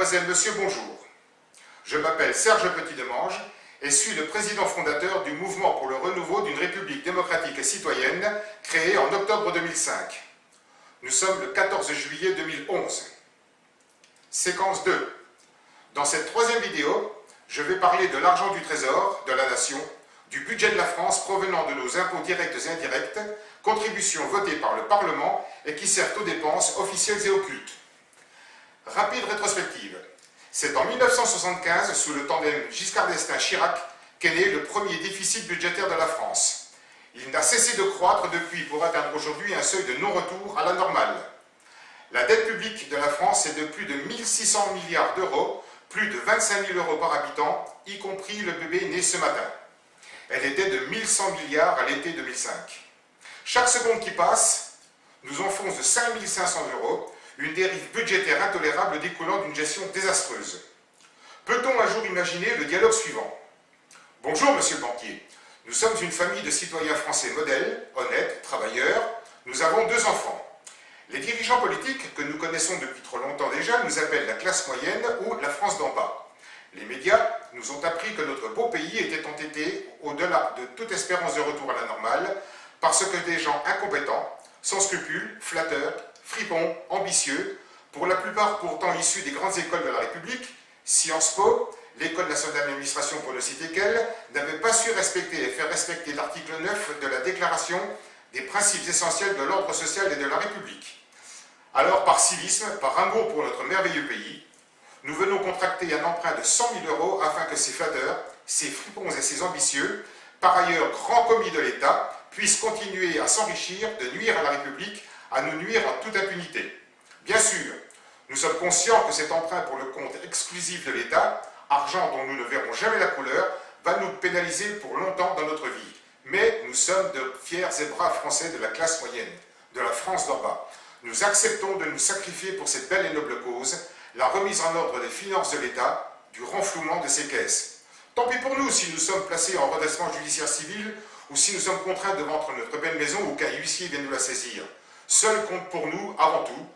mesdemoiselles, messieurs, bonjour. Je m'appelle Serge Petit-Demange et suis le président fondateur du Mouvement pour le renouveau d'une République démocratique et citoyenne créé en octobre 2005. Nous sommes le 14 juillet 2011. Séquence 2. Dans cette troisième vidéo, je vais parler de l'argent du Trésor, de la Nation, du budget de la France provenant de nos impôts directs et indirects, contributions votées par le Parlement et qui servent aux dépenses officielles et occultes. Rapide rétrospective. C'est en 1975, sous le tandem Giscard d'Estaing-Chirac, qu'est né le premier déficit budgétaire de la France. Il n'a cessé de croître depuis pour atteindre aujourd'hui un seuil de non-retour à la normale. La dette publique de la France est de plus de 1600 milliards d'euros, plus de 25 000 euros par habitant, y compris le bébé né ce matin. Elle était de 1100 milliards à l'été 2005. Chaque seconde qui passe nous enfonce de 5 500 euros, une dérive budgétaire intolérable découlant d'une gestion désastreuse. Peut-on un jour imaginer le dialogue suivant? Bonjour, monsieur le banquier. Nous sommes une famille de citoyens français modèles, honnêtes, travailleurs. Nous avons 2 enfants. Les dirigeants politiques, que nous connaissons depuis trop longtemps déjà, nous appellent la classe moyenne ou la France d'en bas. Les médias nous ont appris que notre beau pays était entêté au-delà de toute espérance de retour à la normale, parce que des gens incompétents, sans scrupules, flatteurs, fripons, ambitieux, pour la plupart pourtant issus des grandes écoles de la République, Sciences Po, l'École nationale d'administration pour ne citer qu'elle, n'avaient pas su respecter et faire respecter l'article 9 de la Déclaration des principes essentiels de l'ordre social et de la République. Alors, par civisme, par amour pour notre merveilleux pays, nous venons contracter un emprunt de 100 000 euros afin que ces flatteurs, ces fripons et ces ambitieux, par ailleurs grands commis de l'État, puissent continuer à s'enrichir, de nuire à la République, à nous nuire en toute impunité. Bien sûr, nous sommes conscients que cet emprunt pour le compte exclusif de l'État, argent dont nous ne verrons jamais la couleur, va nous pénaliser pour longtemps dans notre vie. Mais nous sommes de fiers et braves Français de la classe moyenne, de la France d'en bas. Nous acceptons de nous sacrifier pour cette belle et noble cause, la remise en ordre des finances de l'État, du renflouement de ses caisses. Tant pis pour nous si nous sommes placés en redressement judiciaire civil ou si nous sommes contraints de vendre notre belle maison ou qu'un huissier vienne nous la saisir. Seul compte pour nous, avant tout,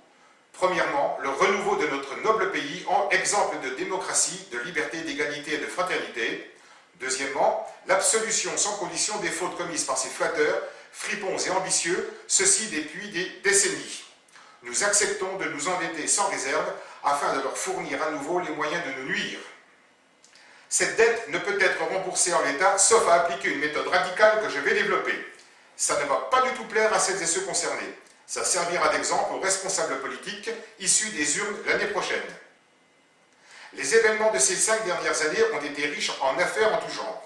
premièrement, le renouveau de notre noble pays en exemple de démocratie, de liberté, d'égalité et de fraternité. Deuxièmement, l'absolution sans condition des fautes commises par ces flatteurs, fripons et ambitieux, ceci depuis des décennies. Nous acceptons de nous endetter sans réserve afin de leur fournir à nouveau les moyens de nous nuire. Cette dette ne peut être remboursée en l'état, sauf à appliquer une méthode radicale que je vais développer. Ça ne va pas du tout plaire à celles et ceux concernés. Ça servira d'exemple aux responsables politiques issus des urnes l'année prochaine. Les événements de ces 5 dernières années ont été riches en affaires en tout genre.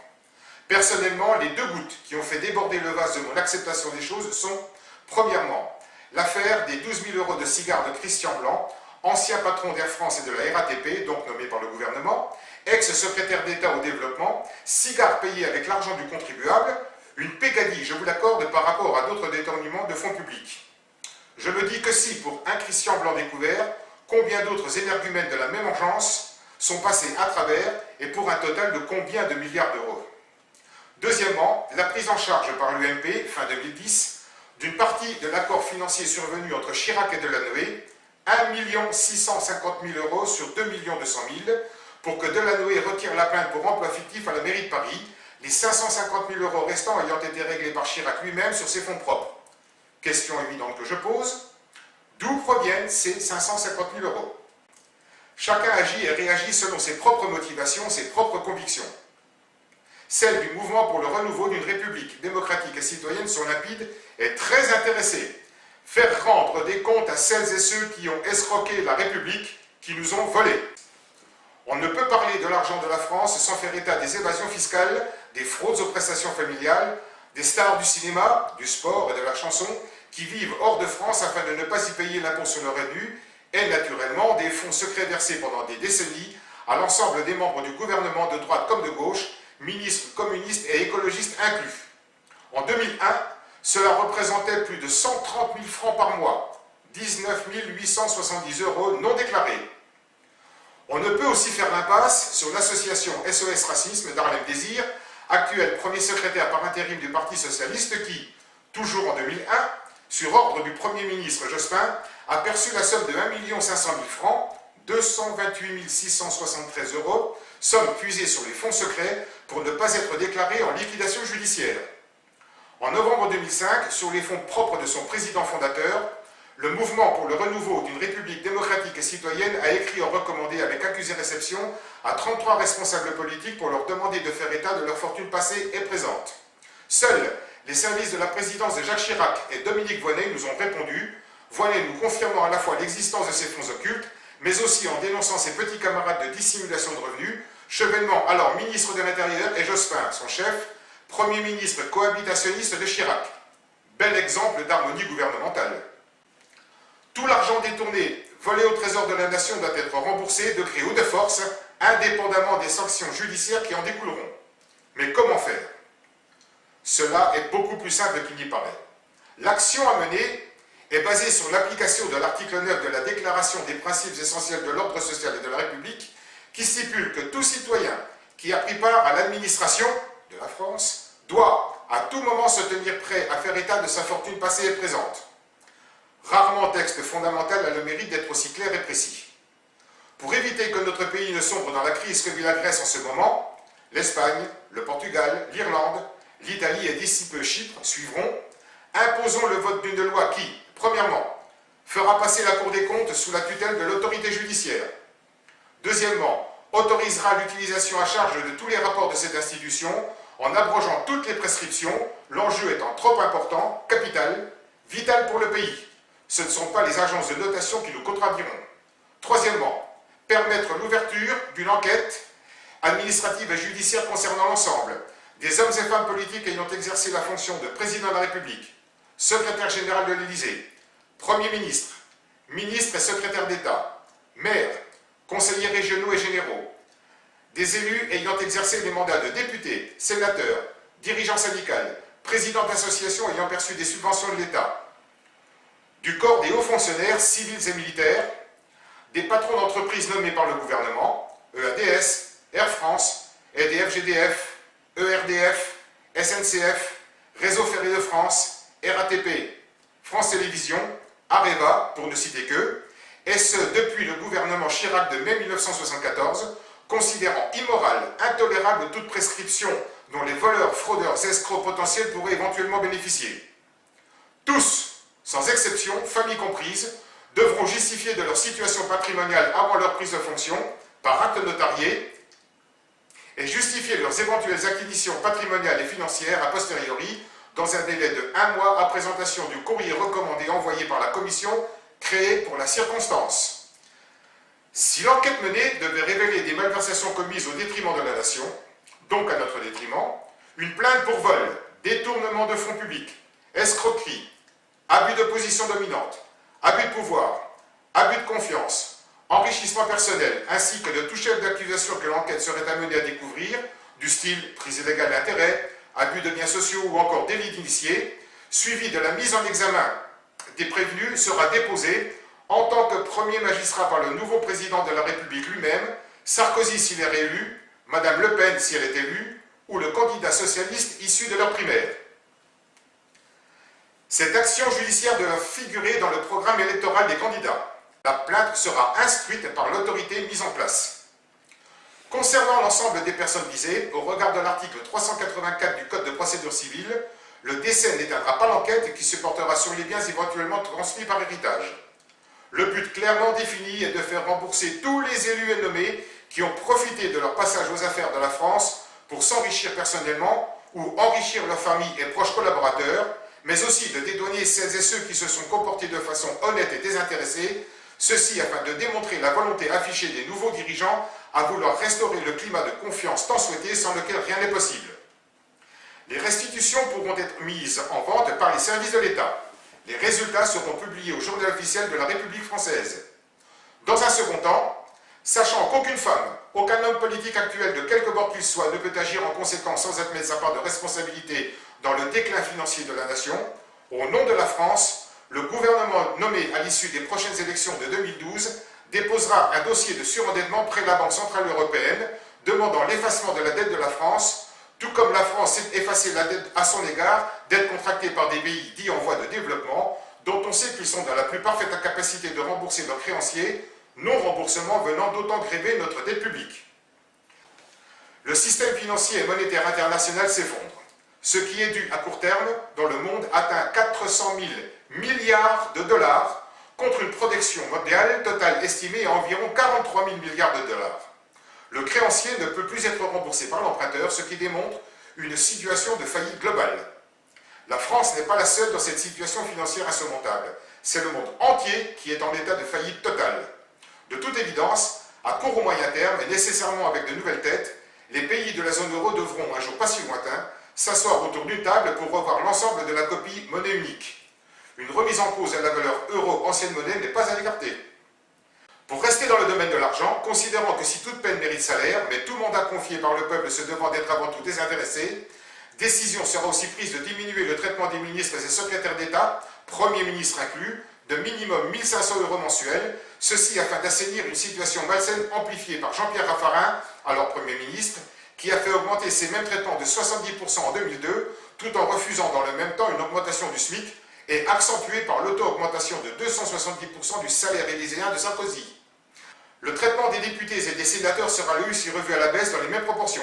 Personnellement, les 2 gouttes qui ont fait déborder le vase de mon acceptation des choses sont, premièrement, l'affaire des 12 000 euros de cigares de Christian Blanc, ancien patron d'Air France et de la RATP, donc nommé par le gouvernement, ex-secrétaire d'État au développement, cigares payés avec l'argent du contribuable, une pégadille, je vous l'accorde, par rapport à d'autres détournements de fonds publics. Je me dis que si, pour un Christian Blanc découvert, combien d'autres énergumènes de la même engeance sont passés à travers et pour un total de combien de milliards d'euros. Deuxièmement, la prise en charge par l'UMP, fin 2010, d'une partie de l'accord financier survenu entre Chirac et Delanoë, 1 650 000 euros sur 2 200 000, pour que Delanoë retire la plainte pour emploi fictif à la mairie de Paris, les 550 000 euros restants ayant été réglés par Chirac lui-même sur ses fonds propres. Question évidente que je pose, d'où proviennent ces 550 000 euros? Chacun agit et réagit selon ses propres motivations, ses propres convictions. Celles du mouvement pour le renouveau d'une République démocratique et citoyenne sont limpides et très intéressées. Faire rendre des comptes à celles et ceux qui ont escroqué la République, qui nous ont volés. On ne peut parler de l'argent de la France sans faire état des évasions fiscales, des fraudes aux prestations familiales, des stars du cinéma, du sport et de la chanson qui vivent hors de France afin de ne pas y payer l'impôt sur le revenu et naturellement des fonds secrets versés pendant des décennies à l'ensemble des membres du gouvernement de droite comme de gauche, ministres, communistes et écologistes inclus. En 2001, cela représentait plus de 130 000 francs par mois, 19 870 euros non déclarés. On ne peut aussi faire l'impasse sur l'association SOS Racisme d'Harlem Désir, actuel premier secrétaire par intérim du Parti Socialiste qui, toujours en 2001, sur ordre du Premier ministre Jospin, a perçu la somme de 1 500 000 francs, 228 673 €, somme puisée sur les fonds secrets pour ne pas être déclarée en liquidation judiciaire. En novembre 2005, sur les fonds propres de son président fondateur, le Mouvement pour le renouveau d'une République démocratique et citoyenne a écrit en recommandé avec accusé-réception à 33 responsables politiques pour leur demander de faire état de leur fortune passée et présente. Seuls les services de la présidence de Jacques Chirac et Dominique Voynet nous ont répondu, Voynet nous confirmant à la fois l'existence de ces fonds occultes, mais aussi en dénonçant ses petits camarades de dissimulation de revenus, Chevènement, alors ministre de l'Intérieur, et Jospin, son chef, Premier ministre cohabitationniste de Chirac. Bel exemple d'harmonie gouvernementale. Tout l'argent détourné, volé au trésor de la nation doit être remboursé de gré ou de force, indépendamment des sanctions judiciaires qui en découleront. Mais comment faire? Cela est beaucoup plus simple qu'il n'y paraît. L'action à mener est basée sur l'application de l'article 9 de la Déclaration des principes essentiels de l'ordre social et de la République, qui stipule que tout citoyen qui a pris part à l'administration de la France doit à tout moment se tenir prêt à faire état de sa fortune passée et présente. Rarement texte fondamental a le mérite d'être aussi clair et précis. Pour éviter que notre pays ne sombre dans la crise que vit la Grèce en ce moment, l'Espagne, le Portugal, l'Irlande, l'Italie et d'ici peu Chypre suivront, imposons le vote d'une loi qui, premièrement, fera passer la Cour des comptes sous la tutelle de l'autorité judiciaire. Deuxièmement, autorisera l'utilisation à charge de tous les rapports de cette institution en abrogeant toutes les prescriptions, l'enjeu étant trop important, capital, vital pour le pays. Ce ne sont pas les agences de notation qui nous contradiront. Troisièmement, permettre l'ouverture d'une enquête administrative et judiciaire concernant l'ensemble des hommes et femmes politiques ayant exercé la fonction de président de la République, secrétaire général de l'Élysée, Premier ministre, ministre et secrétaire d'État, maire, conseillers régionaux et généraux, des élus ayant exercé les mandats de députés, sénateurs, dirigeants syndicaux, présidents d'associations ayant perçu des subventions de l'État, du corps des hauts fonctionnaires civils et militaires, des patrons d'entreprises nommés par le gouvernement, EADS, Air France, EDF-GDF, ERDF, SNCF, Réseau Ferré de France, RATP, France Télévisions, Areva, pour ne citer que, et ce depuis le gouvernement Chirac de mai 1974, considérant immorale, intolérable toute prescription dont les voleurs, fraudeurs, escrocs potentiels pourraient éventuellement bénéficier. Tous, sans exception, familles comprises, devront justifier de leur situation patrimoniale avant leur prise de fonction, par acte notarié, et justifier leurs éventuelles acquisitions patrimoniales et financières a posteriori dans un délai de 1 mois à présentation du courrier recommandé envoyé par la commission créée pour la circonstance. Si l'enquête menée devait révéler des malversations commises au détriment de la nation, donc à notre détriment, une plainte pour vol, détournement de fonds publics, escroquerie, abus de position dominante, abus de pouvoir, abus de confiance, enrichissement personnel, ainsi que de tout chef d'accusation que l'enquête serait amenée à découvrir, du style prise illégale d'intérêt, abus de biens sociaux ou encore délit d'initié, suivi de la mise en examen des prévenus, sera déposé en tant que premier magistrat par le nouveau président de la République lui-même, Sarkozy s'il est réélu, Madame Le Pen si elle est élue, ou le candidat socialiste issu de leur primaire. Cette action judiciaire doit figurer dans le programme électoral des candidats. La plainte sera instruite par l'autorité mise en place. Concernant l'ensemble des personnes visées, au regard de l'article 384 du Code de procédure civile, le décès n'éteindra pas l'enquête qui se portera sur les biens éventuellement transmis par héritage. Le but clairement défini est de faire rembourser tous les élus et nommés qui ont profité de leur passage aux affaires de la France pour s'enrichir personnellement ou enrichir leurs familles et proches collaborateurs, mais aussi de dédouaner celles et ceux qui se sont comportés de façon honnête et désintéressée, ceci afin de démontrer la volonté affichée des nouveaux dirigeants à vouloir restaurer le climat de confiance tant souhaité sans lequel rien n'est possible. Les restitutions pourront être mises en vente par les services de l'État. Les résultats seront publiés au journal officiel de la République française. Dans un second temps, sachant qu'aucune femme, aucun homme politique actuel de quelque bord qu'il soit ne peut agir en conséquence sans admettre sa part de responsabilité dans le déclin financier de la nation, au nom de la France, le gouvernement nommé à l'issue des prochaines élections de 2012 déposera un dossier de surendettement près la Banque Centrale Européenne demandant l'effacement de la dette de la France, tout comme la France s'est effacée la dette à son égard, dette contractée par des pays dits en voie de développement, dont on sait qu'ils sont dans la plus parfaite incapacité de rembourser leurs créanciers, non-remboursement venant d'autant gréver notre dette publique. Le système financier et monétaire international s'effondre. Ce qui est dû à court terme dans le monde atteint 400 000 milliards de dollars contre une production mondiale totale estimée à environ 43 000 milliards de dollars. Le créancier ne peut plus être remboursé par l'emprunteur, ce qui démontre une situation de faillite globale. La France n'est pas la seule dans cette situation financière insurmontable. C'est le monde entier qui est en état de faillite totale. De toute évidence, à court ou moyen terme, et nécessairement avec de nouvelles têtes, les pays de la zone euro devront, un jour pas si lointain, s'asseoir autour d'une table pour revoir l'ensemble de la copie monnaie unique. Une remise en cause à la valeur euro ancienne monnaie n'est pas à écarter. Pour rester dans le domaine de l'argent, considérant que si toute peine mérite salaire, mais tout mandat confié par le peuple se devant d'être avant tout désintéressé, décision sera aussi prise de diminuer le traitement des ministres et secrétaires d'État, Premier ministre inclus, de minimum 1 500 € mensuels, ceci afin d'assainir une situation malsaine amplifiée par Jean-Pierre Raffarin, alors Premier ministre, qui a fait augmenter ces mêmes traitements de 70% en 2002, tout en refusant dans le même temps une augmentation du SMIC, et accentuée par l'auto-augmentation de 270% du salaire élyséen de Sarkozy. Le traitement des députés et des sénateurs sera lui aussi revu à la baisse dans les mêmes proportions.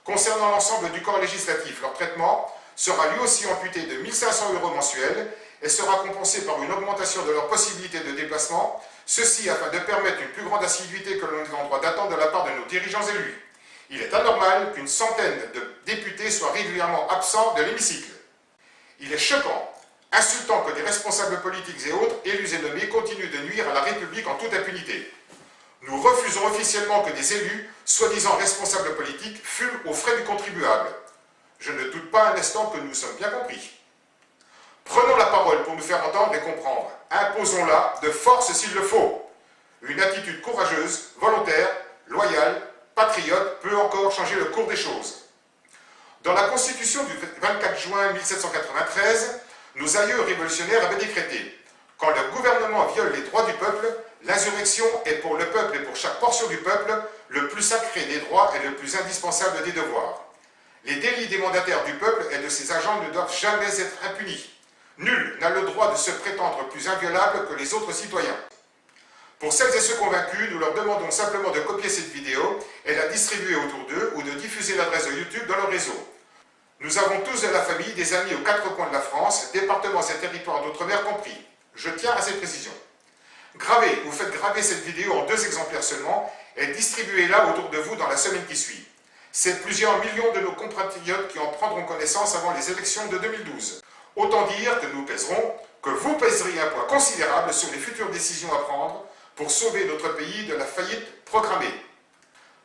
Concernant l'ensemble du corps législatif, leur traitement sera lui aussi amputé de 1 500 € mensuels et sera compensé par une augmentation de leurs possibilités de déplacement, ceci afin de permettre une plus grande assiduité que l'on est en droit d'attendre de la part de nos dirigeants élus. Il est anormal qu'une centaine de députés soient régulièrement absents de l'hémicycle. Il est choquant, insultant que des responsables politiques et autres, élus et nommés, continuent de nuire à la République en toute impunité. Nous refusons officiellement que des élus, soi-disant responsables politiques, fument aux frais du contribuable. Je ne doute pas un instant que nous sommes bien compris. Prenons la parole pour nous faire entendre et comprendre. Imposons-la de force s'il le faut. Une attitude courageuse, volontaire, loyale, patriote peut encore changer le cours des choses. Dans la Constitution du 24 juin 1793, nos aïeux révolutionnaires avaient décrété « Quand le gouvernement viole les droits du peuple, l'insurrection est pour le peuple et pour chaque portion du peuple le plus sacré des droits et le plus indispensable des devoirs. Les délits des mandataires du peuple et de ses agents ne doivent jamais être impunis. Nul n'a le droit de se prétendre plus inviolable que les autres citoyens. » Pour celles et ceux convaincus, nous leur demandons simplement de copier cette vidéo et la distribuer autour d'eux ou de diffuser l'adresse de YouTube dans leur réseau. Nous avons tous de la famille, des amis aux 4 coins de la France, départements et territoires d'outre-mer compris. Je tiens à cette précision. Gravez ou faites graver cette vidéo en 2 exemplaires seulement et distribuez-la autour de vous dans la semaine qui suit. C'est plusieurs millions de nos compatriotes qui en prendront connaissance avant les élections de 2012. Autant dire que nous pèserons, que vous pèserez un poids considérable sur les futures décisions à prendre pour sauver notre pays de la faillite programmée.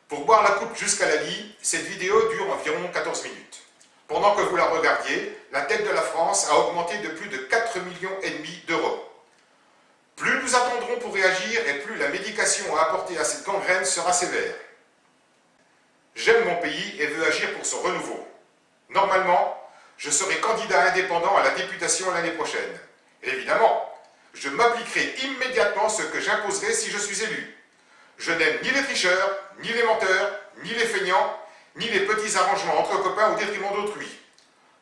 Pour boire la coupe jusqu'à la lie, cette vidéo dure environ 14 minutes. Pendant que vous la regardiez, la dette de la France a augmenté de plus de 4,5 millions d'euros. Plus nous attendrons pour réagir et plus la médication à apporter à cette gangrène sera sévère. J'aime mon pays et veux agir pour son renouveau. Normalement, je serai candidat indépendant à la députation l'année prochaine. Et évidemment, je m'appliquerai immédiatement ce que j'imposerai si je suis élu. Je n'aime ni les tricheurs, ni les menteurs, ni les feignants, ni les petits arrangements entre copains au détriment d'autrui.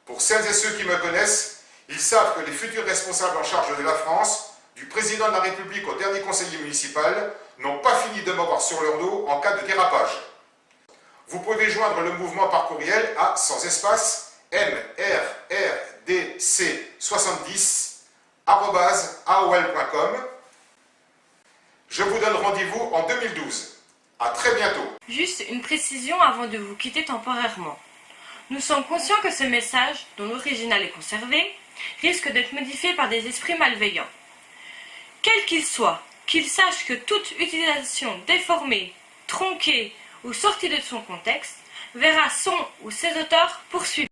Pour celles et ceux qui me connaissent, ils savent que les futurs responsables en charge de la France, du président de la République au dernier conseiller municipal, n'ont pas fini de m'avoir sur leur dos en cas de dérapage. Vous pouvez joindre le mouvement par courriel à sans espace mrrdc70@aol.com. Je vous donne rendez-vous en 2012. À très bientôt. Juste une précision avant de vous quitter temporairement. Nous sommes conscients que ce message, dont l'original est conservé, risque d'être modifié par des esprits malveillants. Quel qu'il soit, qu'ils sachent que toute utilisation déformée, tronquée ou sortie de son contexte verra son ou ses auteurs poursuivis.